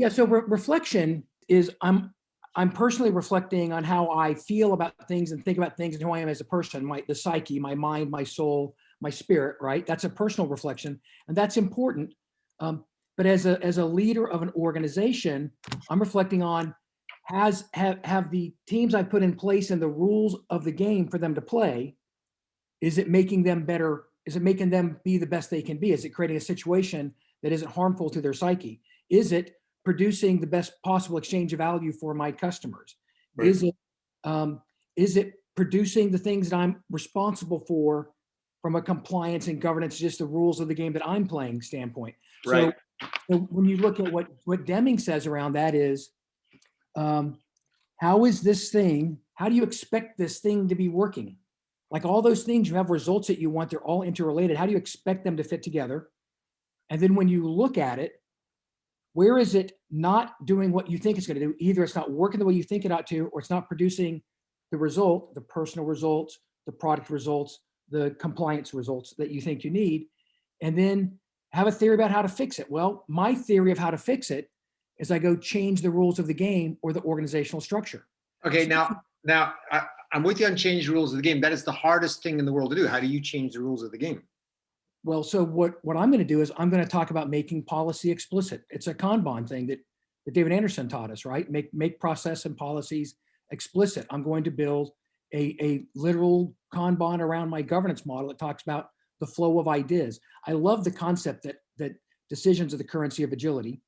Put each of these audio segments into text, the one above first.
Yeah, so reflection is I'm personally reflecting on how I feel about things and think about things and who I am as a person, the psyche, my mind, my soul, my spirit, right? That's a personal reflection, and that's important. But as a leader of an organization, I'm reflecting on have the teams I put in place and the rules of the game for them to play, is it making them better? Is it making them be the best they can be? Is it creating a situation that isn't harmful to their psyche? Is it producing the best possible exchange of value for my customers? Right. Is it producing the things that I'm responsible for from a compliance and governance, just the rules of the game that I'm playing standpoint? Right. So when you look at what Deming says around that is, how is this thing, how do you expect this thing to be working? Like all those things, you have results that you want, they're all interrelated. How do you expect them to fit together? And then when you look at it, where is it not doing what you think it's going to do? Either it's not working the way you think it ought to, or it's not producing the result, the personal results, the product results, the compliance results that you think you need. And then have a theory about how to fix it. Well, my theory of how to fix it is I go change the rules of the game or the organizational structure. Okay, now I'm with you on change the rules of the game. That is the hardest thing in the world to do. How do you change the rules of the game? Well, so what I'm going to do is I'm going to talk about making policy explicit. It's a Kanban thing that David Anderson taught us, right? Make process and policies explicit. I'm going to build a literal Kanban around my governance model that talks about the flow of ideas. I love the concept that decisions are the currency of agility,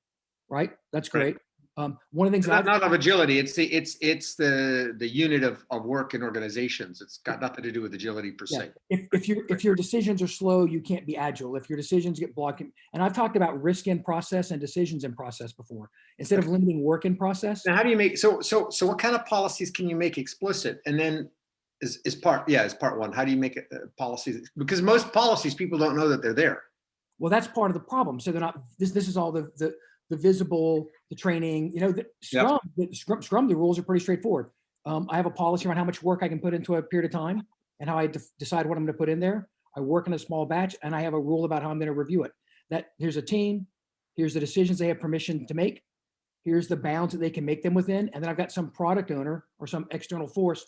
right? That's great. One of the things not of agility, it's the unit of work in organizations. It's got nothing to do with agility per se. If your decisions are slow, you can't be agile. If your decisions get blocked, and I've talked about risk in process and decisions in process before, instead of limiting work in process. Now, how do you make so what kind of policies can you make explicit? And then is part one. How do you make policies? Because most policies, people don't know that they're there. Well, that's part of the problem. So they're not. This is all the visible, the training. You know, Scrum. The rules are pretty straightforward. I have a policy around how much work I can put into a period of time and how I decide what I'm going to put in there. I work in a small batch, and I have a rule about how I'm going to review it. That here's a team. Here's the decisions they have permission to make. Here's the bounds that they can make them within. And then I've got some product owner or some external force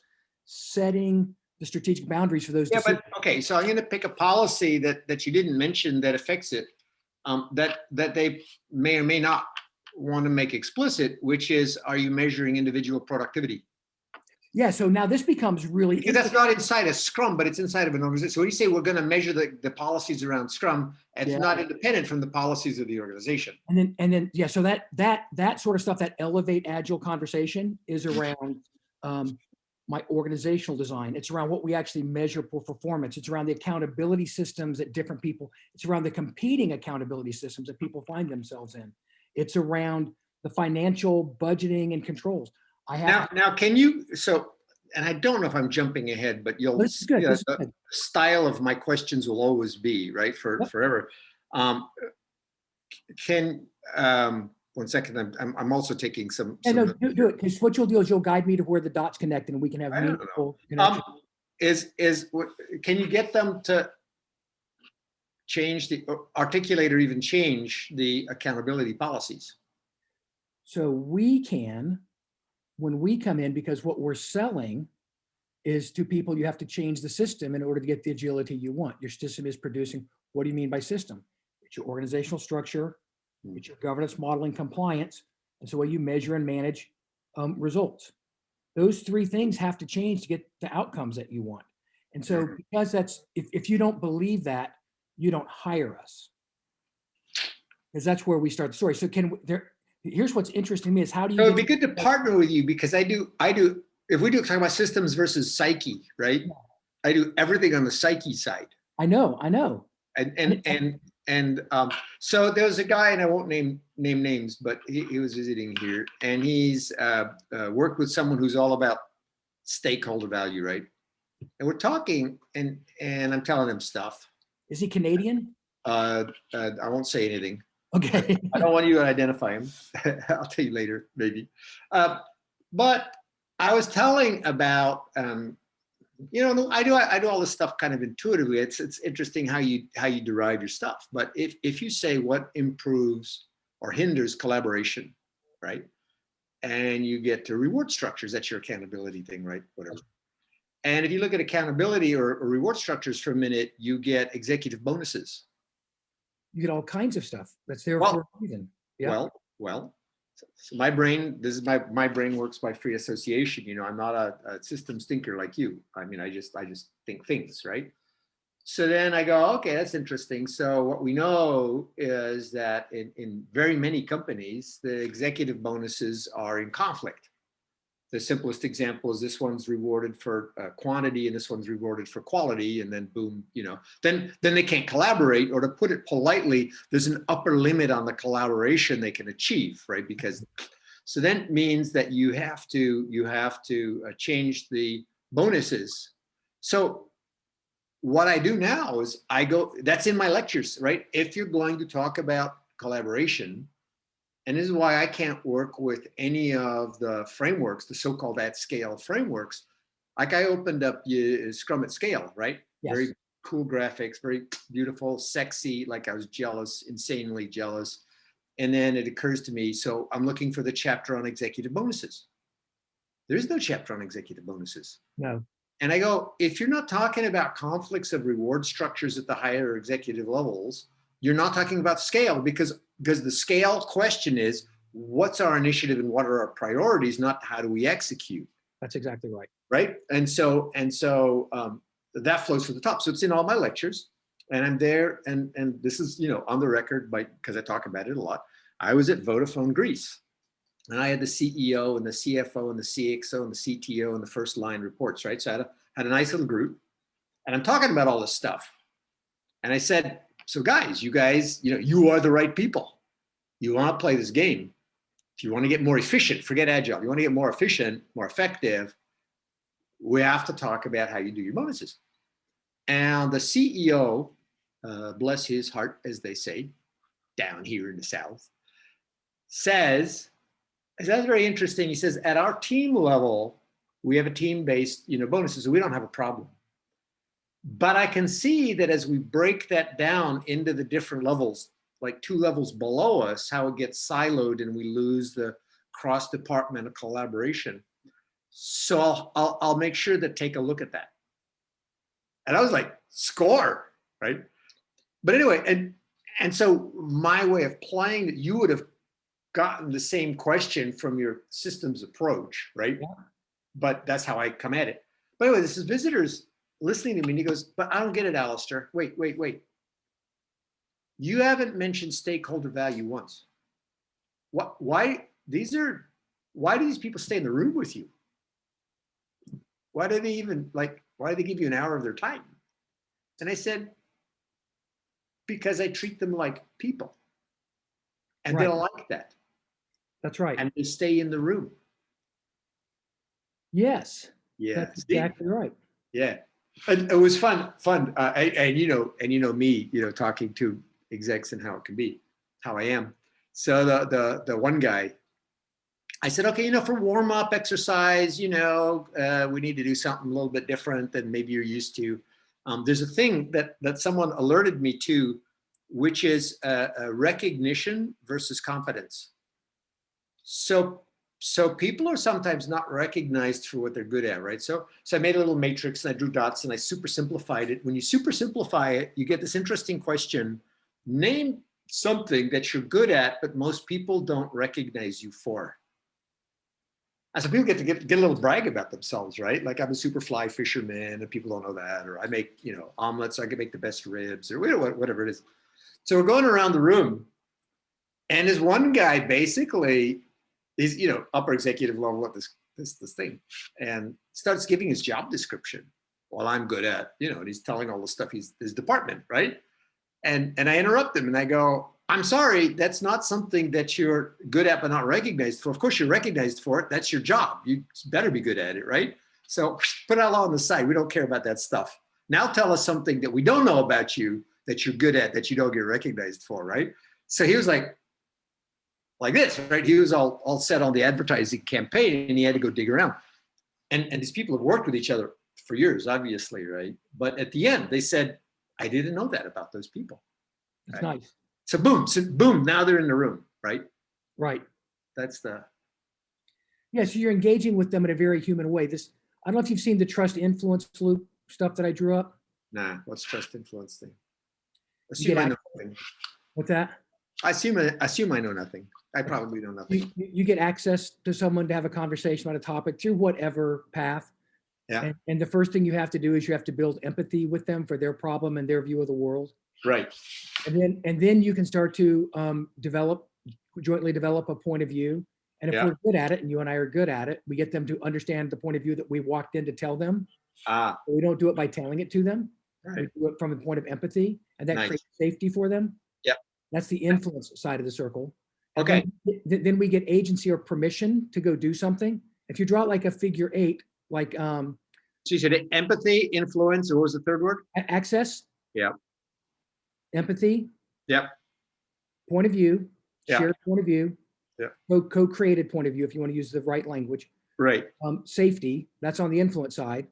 setting the strategic boundaries for those decisions. But okay, so I'm going to pick a policy that you didn't mention that affects it, that they may or may not want to make explicit, which is, are you measuring individual productivity? Yeah, so now this becomes really... Because that's not inside a Scrum, but it's inside of an organization. So when you say we're going to measure the policies around Scrum, it's not independent from the policies of the organization. And then yeah, so that sort of stuff, that elevate agile conversation is around my organizational design. It's around what we actually measure for performance. It's around the accountability systems that different people, it's around the competing accountability systems that people find themselves in. It's around the financial budgeting and controls. Now can you, and I don't know if I'm jumping ahead, but the style of my questions will always be, right, forever. One second, I'm also taking some. No, do it, because what you'll do is you'll guide me to where the dots connect and we can have meaningful connection. Can you get them to articulate or even change the accountability policies? So we can, when we come in, because what we're selling is to people, you have to change the system in order to get the agility you want. Your system is producing, what do you mean by system? It's your organizational structure, it's your governance, modeling, compliance, and so what you measure and manage results. Those three things have to change to get the outcomes that you want. And so because that's, if you don't believe that, you don't hire us. Because that's where we start the story. So here's what's interesting to me is how do you... So it'd be good to partner with you, because I do, if we do talk about systems versus psyche, right? Yeah. I do everything on the psyche side. I know. So there was a guy, and I won't name names, but he was visiting here, and he's worked with someone who's all about stakeholder value, right? And we're talking, and I'm telling him stuff. Is he Canadian? I won't say anything. Okay. I don't want you to identify him. I'll tell you later, maybe. But I was telling about, I do all this stuff kind of intuitively. It's interesting how you derive your stuff. But if you say what improves or hinders collaboration, right? And you get to reward structures. That's your accountability thing, right? Whatever. And if you look at accountability or reward structures for a minute, you get executive bonuses. You get all kinds of stuff that's there Well, for a reason. Yeah. Well. So my brain, this is my brain works by free association. You know, I'm not a systems thinker like you. I mean, I just think things, right? So then I go, okay, that's interesting. So what we know is that in very many companies, the executive bonuses are in conflict. The simplest example is this one's rewarded for quantity and this one's rewarded for quality, and then boom, you know, then they can't collaborate, or to put it politely, there's an upper limit on the collaboration they can achieve, right? Because so then it means that you have to change the bonuses. So what I do now is I go, that's in my lectures, right? If you're going to talk about collaboration, and this is why I can't work with any of the frameworks, the so-called at scale frameworks. Like I opened up Scrum at Scale, right? Yes. Very cool graphics, very beautiful, sexy, like I was jealous, insanely jealous. And then it occurs to me, so I'm looking for the chapter on executive bonuses. There is no chapter on executive bonuses. No. And I go, if you're not talking about conflicts of reward structures at the higher executive levels, you're not talking about scale, because the scale question is, what's our initiative and what are our priorities, not how do we execute. That's exactly right. Right. And so that flows to the top. So it's in all my lectures, and I'm there. And this is, you know, on the record because I talk about it a lot. I was at Vodafone Greece, and I had the CEO and the CFO and the CXO and the CTO and the first line reports, right? So I had a nice little group, and I'm talking about all this stuff. And I said, so guys, you know, you are the right people. You want to play this game. If you want to get more efficient, forget agile. You want to get more efficient, more effective, we have to talk about how you do your bonuses. And the CEO, bless his heart, as they say, down here in the South, says, that's very interesting. He says, at our team level, we have a team-based, you know, bonuses, so we don't have a problem. But I can see that as we break that down into the different levels, like 2 levels below us, how it gets siloed and we lose the cross-departmental collaboration. So I'll make sure to take a look at that. And I was like, score, right? But anyway, and so my way of playing that, you would have gotten the same question from your systems approach, right? Yeah. But that's how I come at it. By the way, this is visitors listening to me, and he goes, but I don't get it, Alistair. Wait. You haven't mentioned stakeholder value once. Why do these people stay in the room with you? Why do they give you an hour of their time? And I said, because I treat them like people. And right. They'll like that. That's right. And they stay in the room. Yes. Yeah. That's exactly right. Yeah. And it was fun. And you know me, you know, talking to execs and how it can be, how I am. So the one guy, I said, okay, you know, for warm up exercise, you know, we need to do something a little bit different than maybe you're used to. There's a thing that someone alerted me to, which is a recognition versus competence. So people are sometimes not recognized for what they're good at, right? So I made a little matrix and I drew dots and I super simplified it. When you super simplify it, you get this interesting question: name something that you're good at, but most people don't recognize you for. And so people get to get a little brag about themselves, right? Like, I'm a super fly fisherman and people don't know that, or I make, you know, omelets, so I can make the best ribs, or whatever it is. So we're going around the room, and this one guy basically is, you know, upper executive level at this thing, and starts giving his job description. Well, I'm good at, you know, and he's telling all the stuff his department, right? And I interrupt him and I go, I'm sorry, that's not something that you're good at but not recognized for. Of course you're recognized for it. That's your job. You better be good at it, right? So put it all on the side. We don't care about that stuff. Now tell us something that we don't know about you that you're good at, that you don't get recognized for, right? So he was like this, right? He was all set on the advertising campaign, and he had to go dig around. And these people have worked with each other for years, obviously, right? But at the end, they said, I didn't know that about those people. That's right? Nice. So boom, now they're in the room, right? Right. That's the, Yeah, so you're engaging with them in a very human way. I don't know if you've seen the trust influence loop stuff that I drew up. nah, what's trust influence thing? You get Assume I know access, nothing. what's that? Assume I know nothing. I probably know nothing. You get access to someone to have a conversation about a topic through whatever path. Yeah, And the first thing you have to do is you have to build empathy with them for their problem and their view of the world. right. And then you can start to jointly develop a point of view. And if Yeah. we're good at it, and you and I are good at it, we get them to understand the point of view that we walked in to tell them. Ah, We don't do it by telling it to them. We right. do it from a point of empathy, and that Nice. creates safety for them. Yep. That's the influence side of the circle. And Okay. Then we get agency or permission to go do something. If you draw it like a figure 8, like So you said empathy, influence, or what was the third word? access, Yeah. empathy, Yep. point of view, Yeah. shared point of view, Yeah. co-created point of view, if you want to use the right language, Right. safety, that's on the influence side.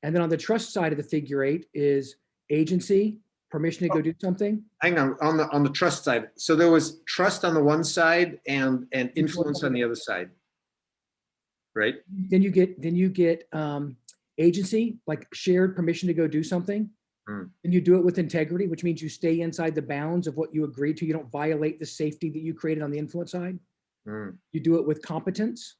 And then on the trust side of the figure 8 is agency, permission to go do something. Hang on the trust side. So there was trust on the one side and influence on the other side. Right? Then you get agency, like shared permission to go do something. Mm. And you do it with integrity, which means you stay inside the bounds of what you agreed to. You don't violate the safety that you created on the influence side. Mm. You do it with competence,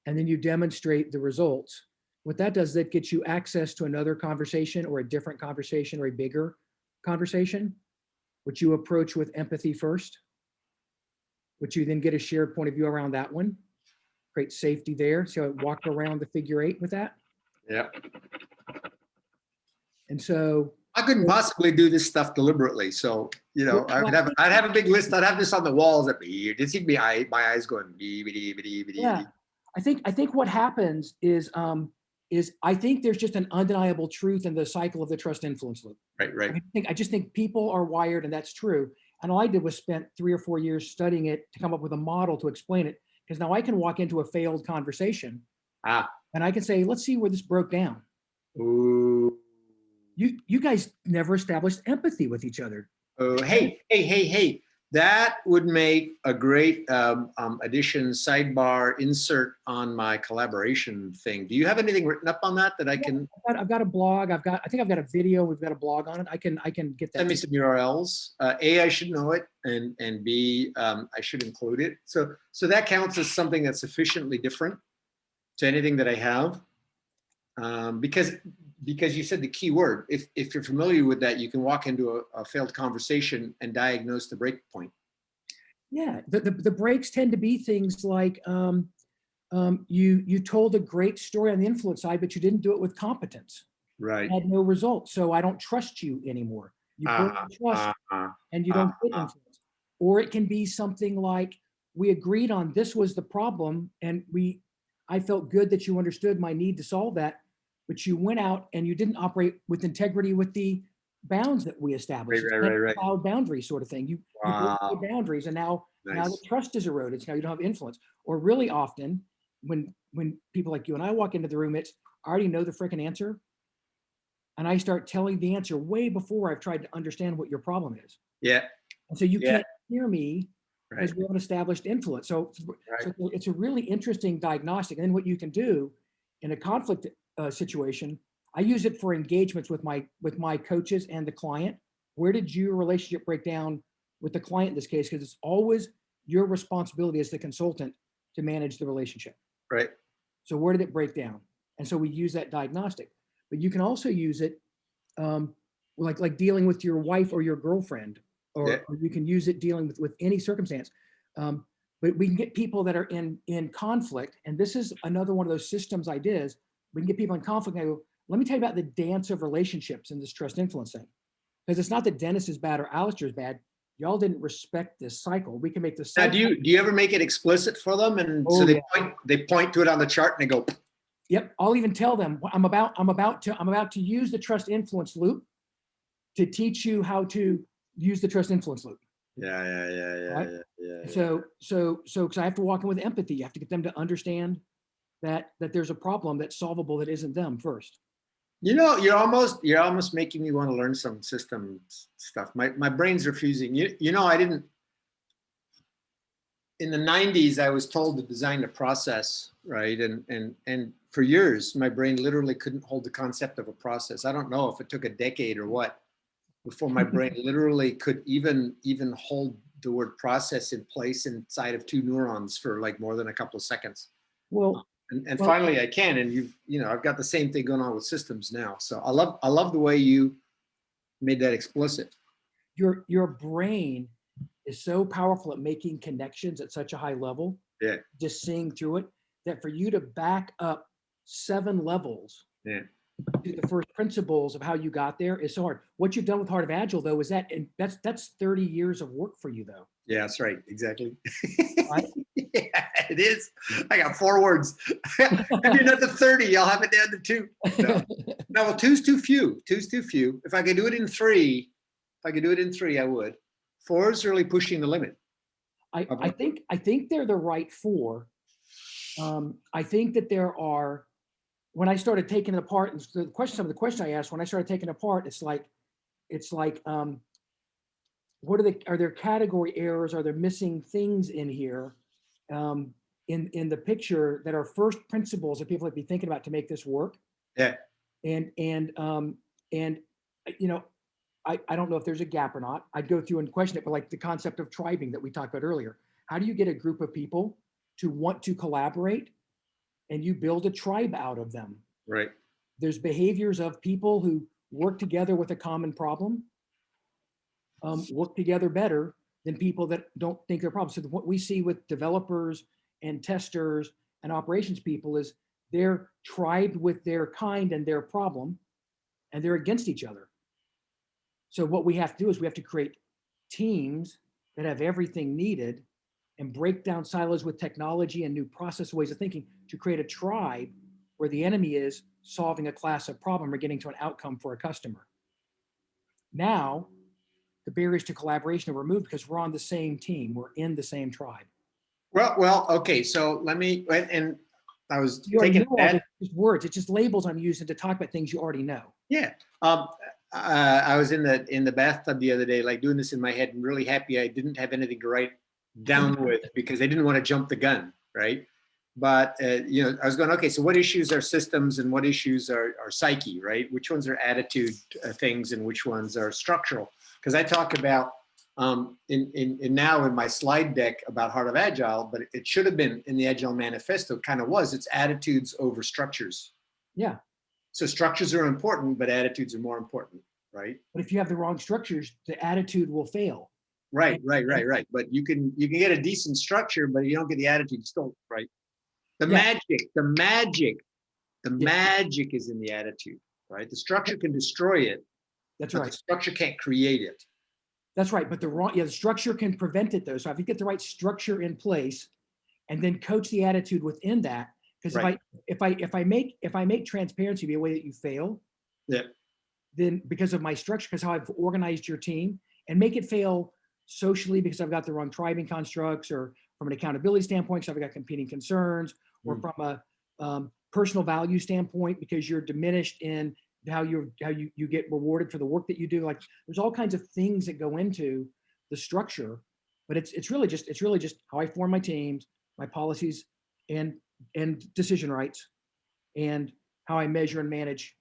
and then you demonstrate the results. What that does, that gets you access to another conversation or a different conversation or a bigger conversation, which you approach with empathy first, which you then get a shared point of view around that one, create safety there. So I walked around the figure 8 with that. Yeah. And so I couldn't possibly do this stuff deliberately. So, I'd have a big list. I'd have this on the walls. You'd see my eyes going. yeah, I think what happens is I think there's just an undeniable truth in the cycle of the trust influence loop. Right. I just think people are wired, and that's true. And all I did was spent 3 or 4 years studying it to come up with a model to explain it. Because now I can walk into a failed conversation, and I can say, let's see where this broke down. Ooh. You guys never established empathy with each other. Oh, hey. That would make a great addition, sidebar, insert on my collaboration thing. Do you have anything written up on that I can? I've got a blog. I think I've got a video. We've got a blog on it. I can get that. Send me some URLs. A, I should know it, and B, I should include it. So that counts as something that's sufficiently different to anything that I have. Because you said the key word. If you're familiar with that, you can walk into a failed conversation and diagnose the break point. Yeah, the breaks tend to be things like you told a great story on the influence side, but you didn't do it with competence. Right. Had no results, so I don't trust you anymore. You broke the trust, and you don't get influence. Or it can be something like, we agreed on this was the problem, and I felt good that you understood my need to solve that, but you went out and you didn't operate with integrity with the bounds that we established. Right. Cloud boundary sort of thing. You broke the boundaries, and now the trust is eroded. So now you don't have influence. Or really often, when people like you and I walk into the room, it's, I already know the freaking answer, and I start telling the answer way before I've tried to understand what your problem is. Yeah. And so you can't hear me Right. because we have an established influence. So it's a really interesting diagnostic. And then what you can do in a conflict situation, I use it for engagements with my coaches and the client. Where did your relationship break down with the client in this case? Because it's always your responsibility as the consultant to manage the relationship. Right. So where did it break down? And so we use that diagnostic. But you can also use it like dealing with your wife or your girlfriend, or you can use it dealing with any circumstance. But we can get people that are in conflict, and this is another one of those systems ideas. We can get people in conflict and I go, let me tell you about the dance of relationships in this trust influence thing. Because it's not that Dennis is bad or Alistair is bad. Y'all didn't respect this cycle. We can make this. Now, do you ever make it explicit for them? And so they point to it on the chart and they go, yep. I'll even tell them I'm about to use the trust influence loop to teach you how to use the trust influence loop. Yeah. So because I have to walk in with empathy, you have to get them to understand that there's a problem that's solvable that isn't them first. You're almost making me want to learn some system stuff. My brain's refusing. I didn't. in the 90s, I was told to design a process, right? And for years, my brain literally couldn't hold the concept of a process. I don't know if it took a decade or what before my brain literally could even hold the word process in place inside of 2 neurons for like more than a couple of seconds. Well, And well, finally I can, and I've got the same thing going on with systems now. So I love the way you made that explicit. your brain is so powerful at making connections at such a high level, Yeah, just seeing through it, that for you to back up 7 levels yeah. to the first principles of how you got there is so hard. What you've done with Heart of Agile, though, is and that's 30 years of work for you, though. Yeah, that's right. Exactly. Right? Yeah, it is. I got 4 words. Maybe another 30. I'll have it down to 2. No, no, well, 2's too few. 2's too few. If I could do it in 3, I would. 4 is really pushing the limit. I think they're the right 4. I think that there are, when I started taking it apart, and some of the question I asked when I started taking it apart, it's like, are there category errors? Are there missing things in here, in the picture that are first principles that people would be thinking about to make this work? Yeah. And you know, I don't know if there's a gap or not. I'd go through and question it, but like the concept of tribing that we talked about earlier, how do you get a group of people to want to collaborate, and you build a tribe out of them? Right. There's behaviors of people who work together with a common problem, work together better than people that don't think they're problems. So what we see with developers and testers and operations people is they're tribed with their kind and their problem, and they're against each other. So what we have to do is we have to create teams that have everything needed and break down silos with technology and new process ways of thinking to create a tribe where the enemy is solving a class of problem or getting to an outcome for a customer. Now, the barriers to collaboration are removed because we're on the same team. We're in the same tribe. Well, okay. So let me, and I was You already taking know all that. this, just words. It's just labels I'm using to talk about things you already know. Yeah. I was in the bathtub the other day, like doing this in my head, and really happy I didn't have anything to write down with because I didn't want to jump the gun, right? But I was going, okay, so what issues are systems and what issues are psyche, right? Which ones are attitude things and which ones are structural? Because I talk about in my slide deck about Heart of Agile, but it should have been in the Agile Manifesto. Kind of was. It's attitudes over structures. Yeah. So structures are important, but attitudes are more important, right? But if you have the wrong structures, the attitude will fail. Right. But you can get a decent structure, but you don't get the attitude still, right? The magic is in the attitude, right? The structure can destroy it. That's but right. The structure can't create it. That's right. But the structure can prevent it though. So if you get the right structure in place and then coach the attitude within that, because right. if I make transparency be a way that you fail, yeah. then because of my structure, because how I've organized your team, and make it fail socially because I've got the wrong tribing constructs, or from an accountability standpoint, so I've got competing concerns, or from a personal value standpoint because you're diminished in how you get rewarded for the work that you do. Like there's all kinds of things that go into the structure, but it's really just how I form my teams, my policies, and decision rights, and how I measure and manage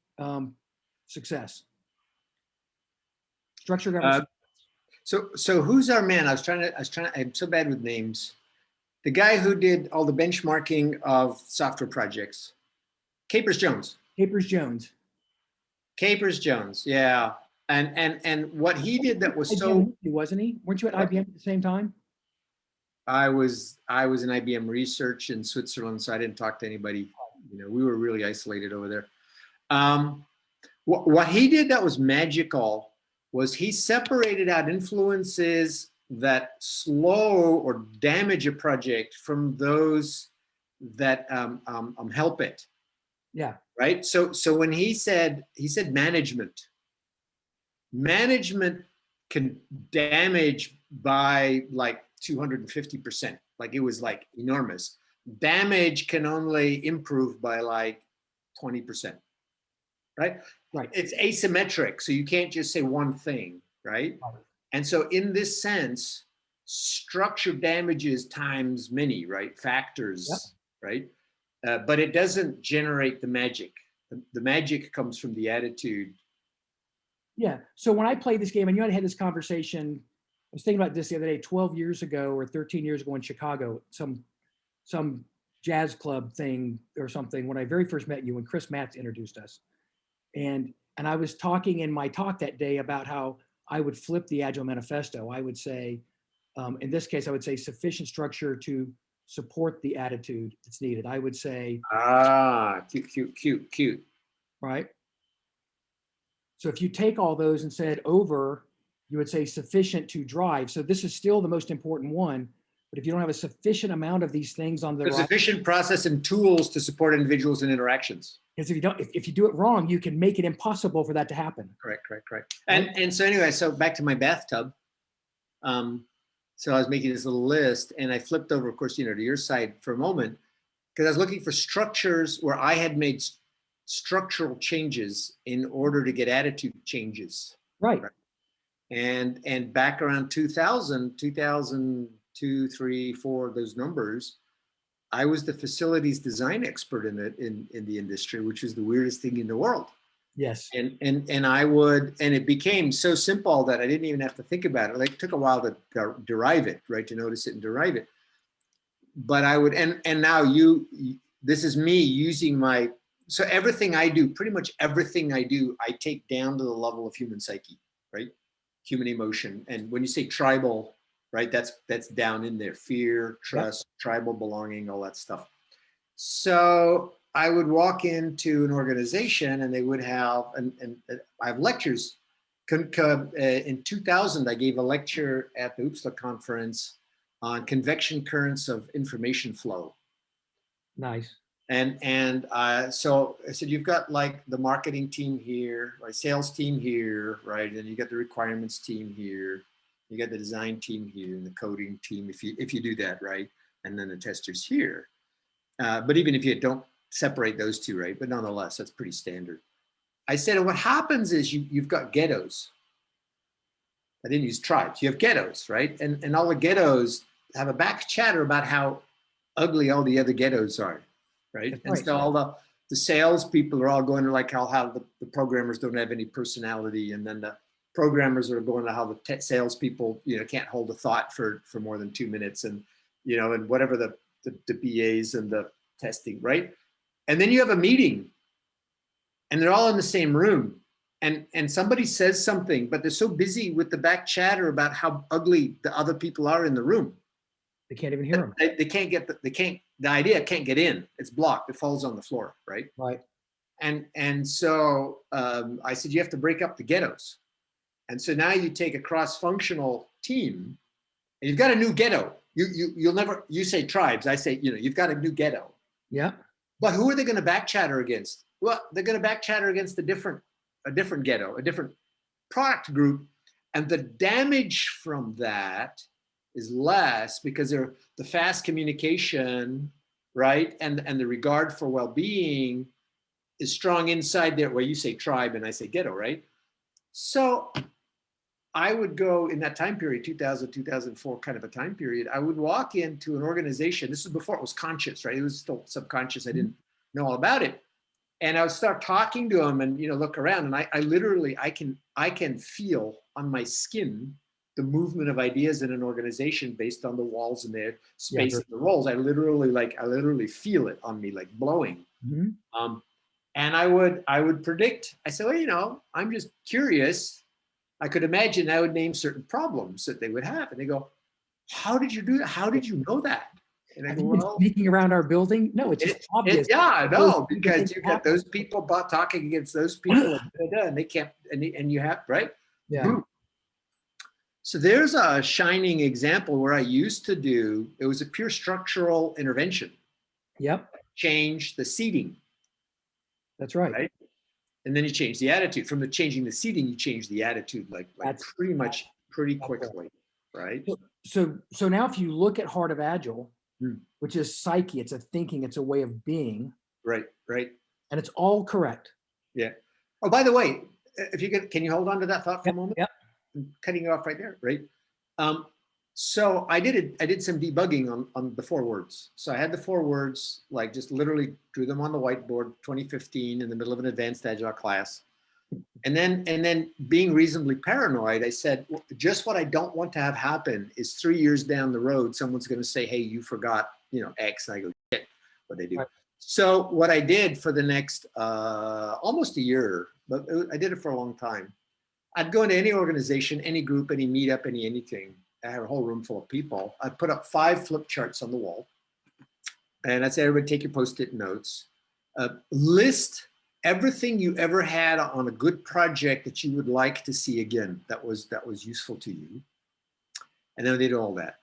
success. Structure governance. So who's our man? I'm so bad with names. The guy who did all the benchmarking of software projects. Capers Jones. Yeah. And what he did that was so, wasn't he? Weren't you at IBM at the same time? I was in IBM research in Switzerland, so I didn't talk to anybody. We were really isolated over there. What he did that was magical was he separated out influences that slow or damage a project from those that help it. Yeah. Right. So when he said management can damage by like 250%. Like it was like enormous. Damage can only improve by like 20%. Right. It's asymmetric. So you can't just say one thing. Right. And so in this sense, structure damages times many, right? Factors, Yep. right? But it doesn't generate the magic. The magic comes from the attitude. Yeah. So when I played this game, and you and I had this conversation, I was thinking about this the other day, 12 years ago or 13 years ago in Chicago, some jazz club thing or something, when I very first met you, when Chris Matz introduced us. And I was talking in my talk that day about how I would flip the Agile Manifesto. I would say, in this case, I would say sufficient structure to support the attitude that's needed. I would say, Cute. right? So if you take all those and said over, you would say sufficient to drive. So this is still the most important one. But if you don't have a sufficient amount of these things on the right, Sufficient process and tools to support individuals and interactions. because if you do it wrong, you can make it impossible for that to happen. Correct. And so anyway, so back to my bathtub. So I was making this little list, and I flipped over, of course, to your side for a moment, because I was looking for structures where I had made structural changes in order to get attitude changes. Right. And back around 2002, 3, 4, those numbers, I was the facilities design expert in the industry, which is the weirdest thing in the world. Yes. And it became so simple that I didn't even have to think about it. Like, it took a while to derive it, right? To notice it and derive it. But I would, and now this is me using so everything I do, pretty much everything I do, I take down to the level of human psyche, right? Human emotion. And when you say tribal, right, that's down in there: fear, trust, tribal belonging, all that stuff. So I would walk into an organization, and they would have, and I have lectures. In 2000, I gave a lecture at the UPSLA conference on convection currents of information flow. Nice. And so I said, you've got like the marketing team here, right, sales team here, right, and you got the requirements team here, you got the design team here, and the coding team, if you do that, right, and then the testers here. But even if you don't separate those two, right, but nonetheless, that's pretty standard. I said, and what happens is you've got ghettos. I didn't use tribes. You have ghettos, right, and all the ghettos have a back chatter about how ugly all the other ghettos are. Right. And so all the sales people are all going to like how the programmers don't have any personality. And then the programmers are going to how the sales people, can't hold a thought for more than 2 minutes. And, and whatever the BAs and the testing. Right. And then you have a meeting, and they're all in the same room, and somebody says something, but they're so busy with the back chatter about how ugly the other people are in the room. They can't even hear them. They can't get the idea can't get in. It's blocked. It falls on the floor, right? Right. And so I said, you have to break up the ghettos. And so now you take a cross-functional team, and you've got a new ghetto. You say tribes. I say, you've got a new ghetto. Yeah. But who are they going to back chatter against? Well, they're going to back chatter against a different ghetto, a different product group, and the damage from that is less because they're the fast communication, right? And the regard for well-being is strong inside there, where you say tribe and I say ghetto, right? So I would go in that time period, 2000, 2004 kind of a time period, I would walk into an organization. This was before it was conscious, right? It was still subconscious. I didn't know all about it. And I would start talking to them and, look around, and I literally, I can feel on my skin the movement of ideas in an organization based on the walls and their space and the roles. I literally feel it on me, like blowing. Mm-hmm. And I would predict. I said, well, I'm just curious. I could imagine I would name certain problems that they would have, and they go, "How did you do that? How did you know that?" And I go, "Well, sneaking around our building? No, it's just obvious." Yeah, no, because you got those people talking against those people, and they can't, and you have, right? Yeah. Boom. So there's a shining example where I used to do, it was a pure structural intervention. Yep. Change the seating. That's right. And then you change the attitude. From the changing the seating, you change the attitude like pretty quickly, right? So now if you look at Heart of Agile, which is Psyche, it's a thinking, it's a way of being. Right. And it's all correct. Yeah. Oh, by the way, if you can you hold on to that thought for a moment? Yep. I'm cutting you off right there, right? So I did some debugging on the 4 words. So I had the 4 words, like just literally drew them on the whiteboard, 2015, in the middle of an advanced agile class. And then being reasonably paranoid, I said, well, just what I don't want to have happen is 3 years down the road, someone's going to say, hey, you forgot, X. And I go, shit, what they do. Right. So what I did for the next almost a year, but I did it for a long time. I'd go into any organization, any group, any meetup, anything. I had a whole room full of people. I'd put up 5 flip charts on the wall. And I'd say, everybody take your Post-it notes. List everything you ever had on a good project that you would like to see again that was useful to you. And then they did all that.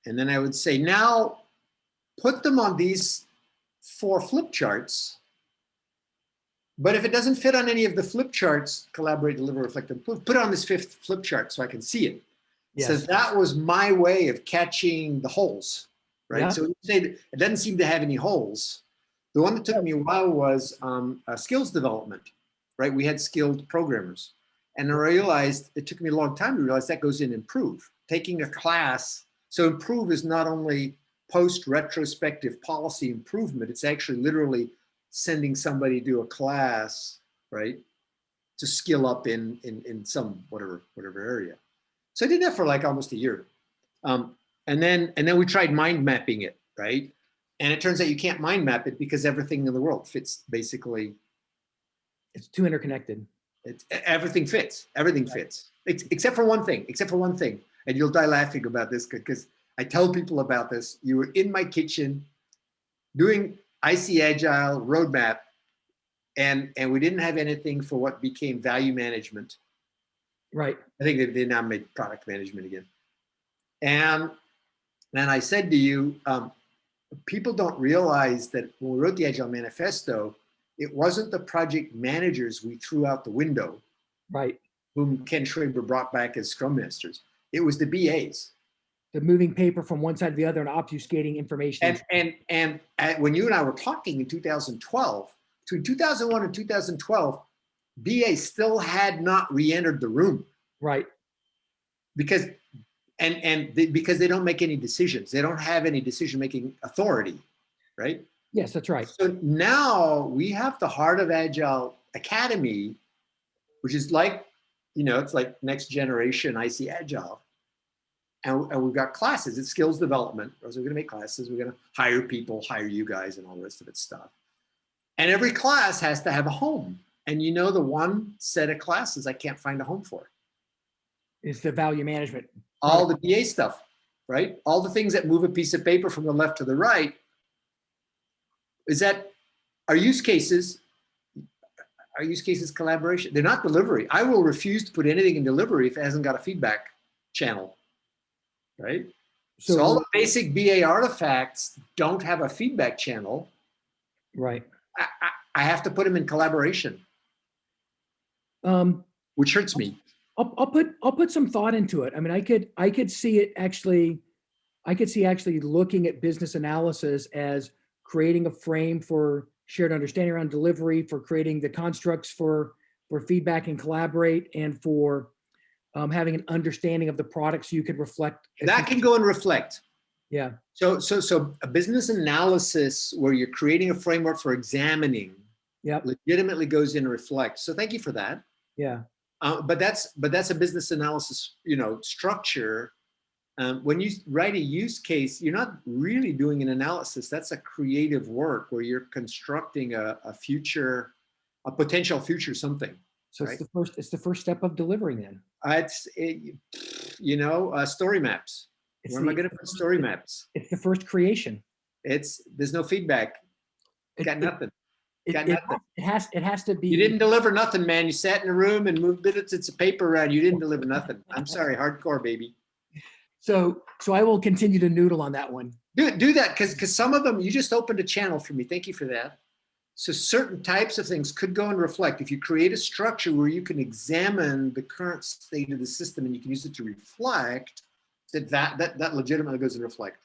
And then I would say, now put them on these 4 flip charts. But if it doesn't fit on any of the flip charts, collaborate, deliver, reflect, improve, put it on this 5th flip chart so I can see it. Yes. So that was my way of catching the holes, right? Yeah. So you say that it doesn't seem to have any holes. The one that took me a while was skills development, right? We had skilled programmers. And I realized, it took me a long time to realize that goes in improve. Taking a class, so improve is not only post-retrospective policy improvement, it's actually literally sending somebody to a class, right, to skill up in some whatever area. So I did that for like almost a year, and then we tried mind mapping it, right? And it turns out you can't mind map it because everything in the world fits basically. It's too interconnected. Everything fits. Everything fits, except for one thing. And you'll die laughing about this because I tell people about this. You were in my kitchen doing IC Agile roadmap, and we didn't have anything for what became value management. Right. I think they now made product management again. And then I said to you, people don't realize that when we wrote the Agile Manifesto, it wasn't the project managers we threw out the window, right, whom Ken Schwaber brought back as Scrum Masters. It was the BAs. The moving paper from one side to the other and obfuscating information. And when you and I were talking in 2012, between 2001 and 2012, BA still had not re-entered the room. Right. Because because they don't make any decisions. They don't have any decision-making authority, right? Yes, that's right. So now we have the Heart of Agile Academy, which is like, it's like next generation IC Agile. And we've got classes. It's skills development. So we're going to make classes. We're going to hire people, hire you guys, and all the rest of it stuff. And every class has to have a home. And the one set of classes I can't find a home for. It's the value management. All the BA stuff, right? All the things that move a piece of paper from the left to the right. Is that our use cases? Our use cases collaboration. They're not delivery. I will refuse to put anything in delivery if it hasn't got a feedback channel. Right? So all the basic BA artifacts don't have a feedback channel. Right. I have to put them in collaboration, which hurts me. I'll put some thought into it. I mean, I could see it actually. I could see actually looking at business analysis as creating a frame for shared understanding around delivery, for creating the constructs for feedback and collaborate, and for having an understanding of the products you could reflect. That can go and reflect. Yeah. So a business analysis where you're creating a framework for examining, legitimately goes in and reflects. So thank you for that. Yeah. But that's a business analysis, structure. When you write a use case, you're not really doing an analysis. That's a creative work where you're constructing a potential future something. So right? It's the first step of delivering then. Story maps. Where am I going to put story maps? It's the first creation. There's no feedback. Got nothing. It has to be. You didn't deliver nothing, man. You sat in a room and moved bits of paper around. You didn't deliver nothing. I'm sorry, hardcore, baby. So I will continue to noodle on that one. Do that because some of them, you just opened a channel for me. Thank you for that. So certain types of things could go and reflect. If you create a structure where you can examine the current state of the system and you can use it to reflect, that legitimately goes and reflect.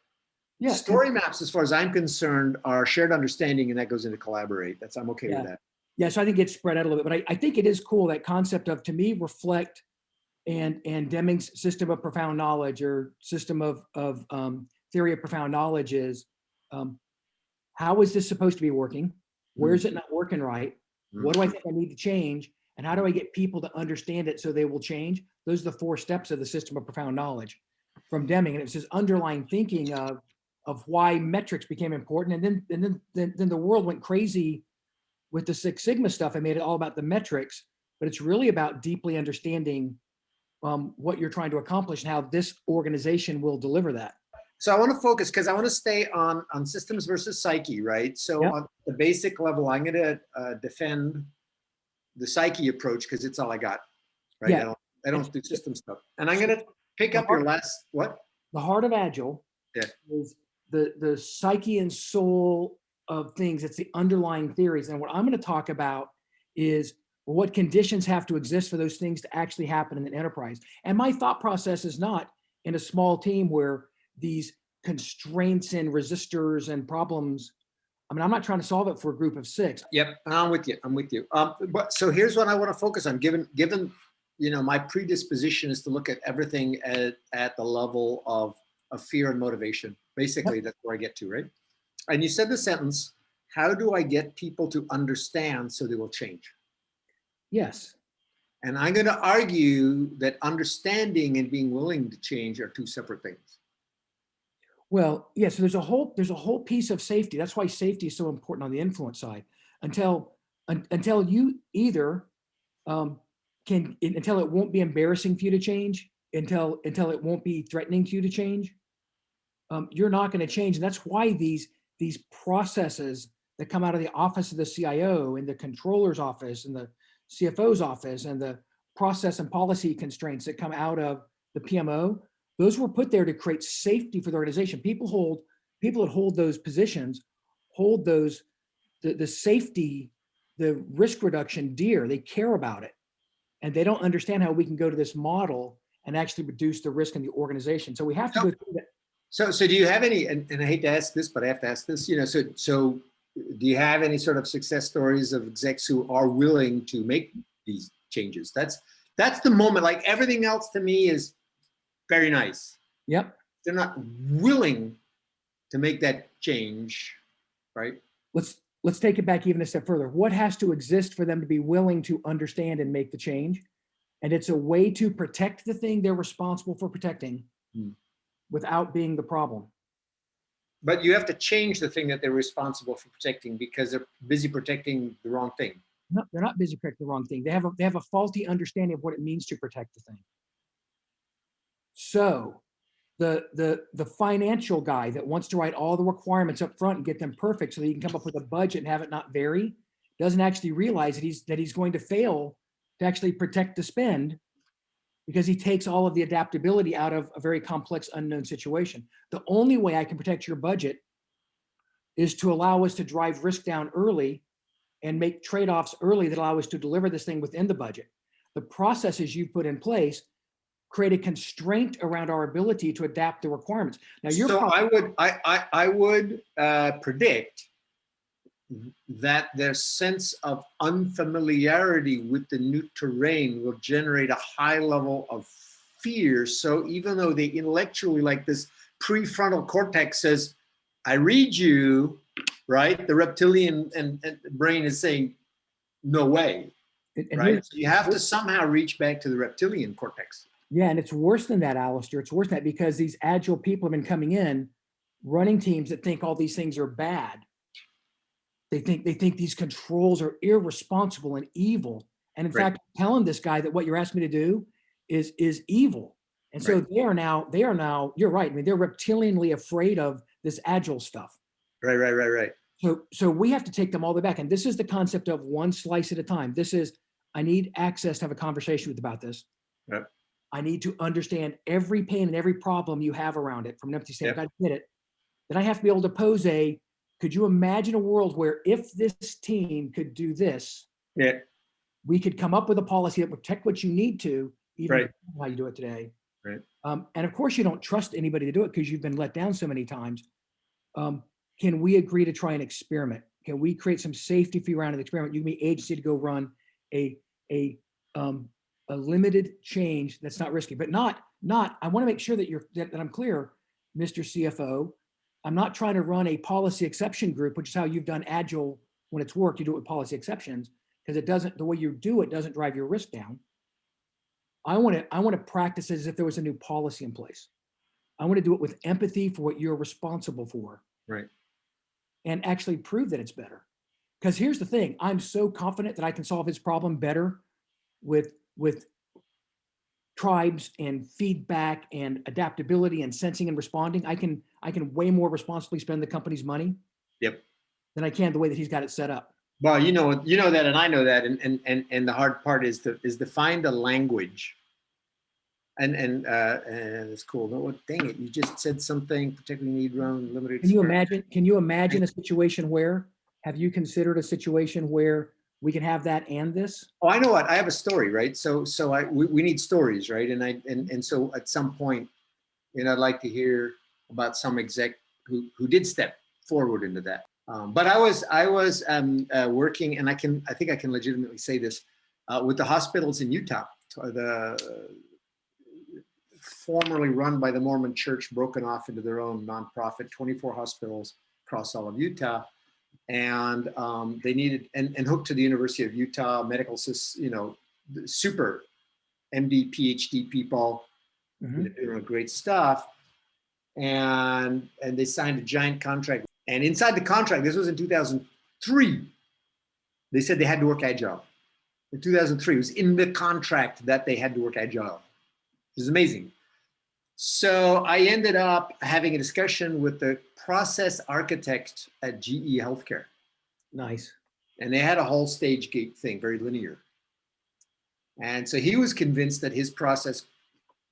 Yeah. Story maps, as far as I'm concerned, are shared understanding, and that goes into collaborate. I'm okay with that. Yeah, so I think it's spread out a little bit, but I think it is cool, that concept of, to me, reflect and Deming's system of profound knowledge or system of theory of profound knowledge is, how is this supposed to be working? Where is it not working right? What do I think I need to change? And how do I get people to understand it so they will change? Those are the 4 steps of the system of profound knowledge from Deming. And it's this underlying thinking of why metrics became important. And then the world went crazy with the Six Sigma stuff. I made it all about the metrics, but it's really about deeply understanding what you're trying to accomplish and how this organization will deliver that. So I want to focus because I want to stay on systems versus psyche, right? So Yep. on the basic level, I'm going to defend the psyche approach because it's all I got, right? Yeah. I don't do system stuff. And I'm going to pick up your last, what? The heart of Agile is the psyche and soul of things. It's the underlying theories. And what I'm going to talk about is what conditions have to exist for those things to actually happen in an enterprise. And my thought process is not in a small team where these constraints and resistors and problems. I mean, I'm not trying to solve it for a group of 6. Yep, I'm with you. But so here's what I want to focus on. Given my predisposition is to look at everything at the level of fear and motivation. Basically, that's where I get to, right? And you said the sentence, how do I get people to understand so they will change? Yes. And I'm going to argue that understanding and being willing to change are 2 separate things. Well, yeah, so there's a whole piece of safety. That's why safety is so important on the influence side. Until you either until it won't be embarrassing for you to change, until it won't be threatening to you to change, you're not going to change. And that's why these processes that come out of the office of the CIO and the controller's office and the CFO's office and the process and policy constraints that come out of the PMO, those were put there to create safety for the organization. People that hold those positions hold those the safety, the risk reduction dear. They care about it, and they don't understand how we can go to this model and actually reduce the risk in the organization. So we have to go through that. So do you have any? And I hate to ask this, but I have to ask this. So do you have any sort of success stories of execs who are willing to make these changes? That's the moment. Like everything else to me is very nice. Yep. They're not willing to make that change, right? Let's take it back even a step further. What has to exist for them to be willing to understand and make the change? And it's a way to protect the thing they're responsible for protecting without being the problem. But you have to change the thing that they're responsible for protecting because they're busy protecting the wrong thing. No, they're not busy protecting the wrong thing. They have a faulty understanding of what it means to protect the thing. So the financial guy that wants to write all the requirements up front and get them perfect so that he can come up with a budget and have it not vary doesn't actually realize that he's going to fail to actually protect the spend because he takes all of the adaptability out of a very complex unknown situation. The only way I can protect your budget is to allow us to drive risk down early and make trade-offs early that allow us to deliver this thing within the budget. The processes you've put in place create a constraint around our ability to adapt the requirements. Now, I would predict that their sense of unfamiliarity with the new terrain will generate a high level of fear. So even though they intellectually, like this prefrontal cortex says, I read you, right? The reptilian and brain is saying, no way, right? So you have to somehow reach back to the reptilian cortex. Yeah, and it's worse than that, Alistair. It's worse than that because these agile people have been coming in, running teams that think all these things are bad. They think these controls are irresponsible and evil. And in fact, telling this guy that what you're asking me to do is evil. And so they are now, you're right. I mean, they're reptilianly afraid of this agile stuff. Right. So we have to take them all the way back. And this is the concept of one slice at a time. This is, I need access to have a conversation with about this. Yep. I need to understand every pain and every problem you have around it from an empty standpoint. I get it. Then I have to be able to pose could you imagine a world where if this team could do this, we could come up with a policy that would protect what you need to, even how you do it today. Right. And of course you don't trust anybody to do it because you've been let down so many times. Can we agree to try an experiment? Can we create some safety for you around an experiment? You can be agency to go run a a limited change that's not risky, but not, I want to make sure that that I'm clear, Mr. CFO. I'm not trying to run a policy exception group, which is how you've done Agile when it's worked. You do it with policy exceptions because it doesn't, the way you do it doesn't drive your risk down. I want to practice as if there was a new policy in place. I want to do it with empathy for what you're responsible for. Right. And actually prove that it's better. Because here's the thing, I'm so confident that I can solve his problem better with tribes and feedback and adaptability and sensing and responding. I can way more responsibly spend the company's money. Yep. Than I can the way that he's got it set up. Well, you know that, and I know that, and the hard part is to find the language. And it's cool. No, dang it! You just said something. Particularly need run limited. Can you imagine a situation where? Have you considered a situation where we can have that and this? Oh, I know what. I have a story, right? So we need stories, right? And so at some point, I'd like to hear about some exec who did step forward into that. But I was working, and I think I can legitimately say this, with the hospitals in Utah, formerly run by the Mormon Church, broken off into their own nonprofit, 24 hospitals across all of Utah. And they needed, and hooked to the University of Utah, medical, super MD, PhD people, doing great stuff. And they signed a giant contract. And inside the contract, this was in 2003, they said they had to work agile. In 2003, it was in the contract that they had to work agile. It was amazing. So I ended up having a discussion with the process architect at GE Healthcare. Nice. And they had a whole stage gate thing, very linear. And so he was convinced that his process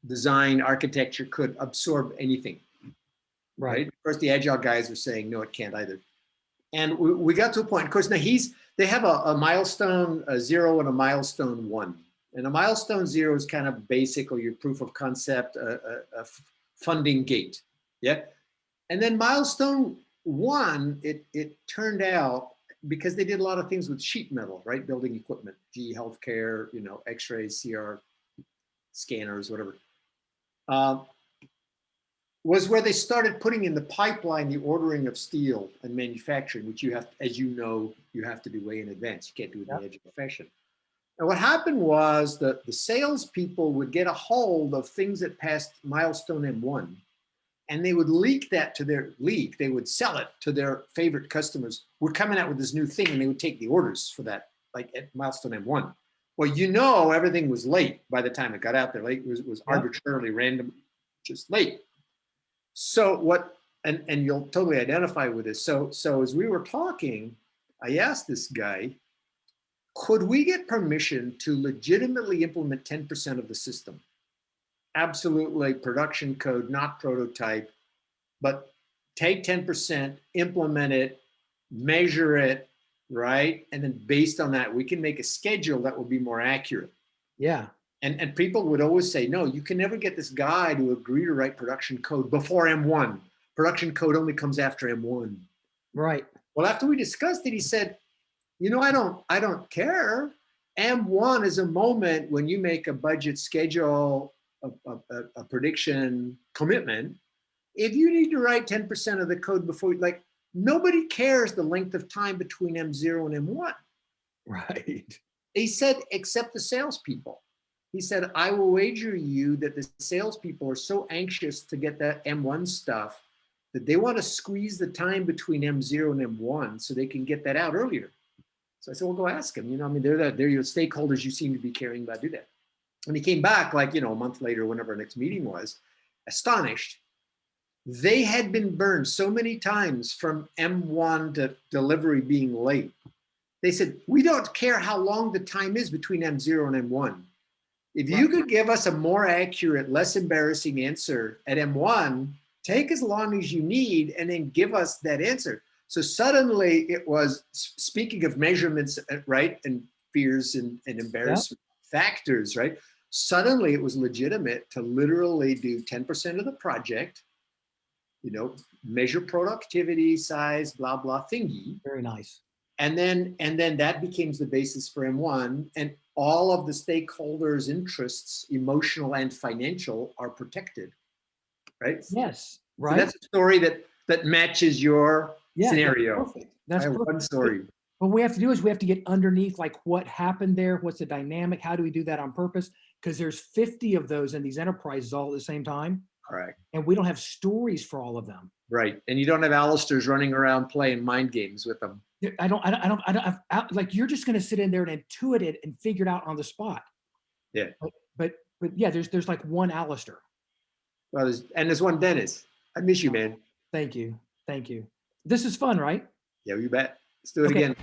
design architecture could absorb anything. Right. Of course, the agile guys were saying, no, it can't either. And we got to a point, of course, now they have a milestone 0 and a milestone 1. And a milestone 0 is kind of basically your proof of concept, a funding gate. Yeah. And then milestone 1, it turned out, because they did a lot of things with sheet metal, right? Building equipment, GE Healthcare, X-rays, CR scanners, whatever. Was where they started putting in the pipeline the ordering of steel and manufacturing, which you have, as you know, you have to do way in advance. You can't do it in the agile fashion. And what happened was that the salespeople would get a hold of things that passed milestone M1, and they would leak that to they would sell it to their favorite customers. We're coming out with this new thing, and they would take the orders for that, like at milestone M1. Well, everything was late by the time it got out there. Late was arbitrarily random, just late. So what, and you'll totally identify with this. So as we were talking, I asked this guy, could we get permission to legitimately implement 10% of the system? Absolutely, production code, not prototype, but take 10%, implement it, measure it, right? And then based on that, we can make a schedule that will be more accurate. Yeah. And people would always say, no, you can never get this guy to agree to write production code before M1. Production code only comes after M1. Right. Well, after we discussed it, he said, I don't care. M1 is a moment when you make a budget schedule, a prediction commitment. If you need to write 10% of the code before, like, nobody cares the length of time between M0 and M1. Right. He said, except the salespeople. He said, I will wager you that the salespeople are so anxious to get that M1 stuff that they want to squeeze the time between M0 and M1 so they can get that out earlier. So I said, well, go ask them. They're your stakeholders. You seem to be caring about do that. And he came back like, a month later, whenever our next meeting was, astonished. They had been burned so many times from M1 to delivery being late. They said, we don't care how long the time is between M0 and M1. If you could give us a more accurate, less embarrassing answer at M1, take as long as you need and then give us that answer. So suddenly it was, speaking of measurements, right, and fears and embarrassment factors, right? Suddenly it was legitimate to literally do 10% of the project, measure productivity, size, blah, blah, thingy. Very nice. And then that becomes the basis for M1. And all of the stakeholders' interests, emotional and financial, are protected, right? Yes, So right? that's a story that matches your Yeah, scenario. that's perfect. That's I have perfect. one story. What we have to do is we have to get underneath like what happened there, what's the dynamic, how do we do that on purpose? Because there's 50 of those in these enterprises all at the same time, Correct. and we don't have stories for all of them. Right. And you don't have Alistairs running around playing mind games with them. Like you're just going to sit in there and intuit it and figure it out on the spot. Yeah. But yeah, there's like one Alistair. Well, there's one Dennis. I miss you, man. Thank you. Thank you. This is fun, right? Yeah, you bet. Let's do it Okay. again.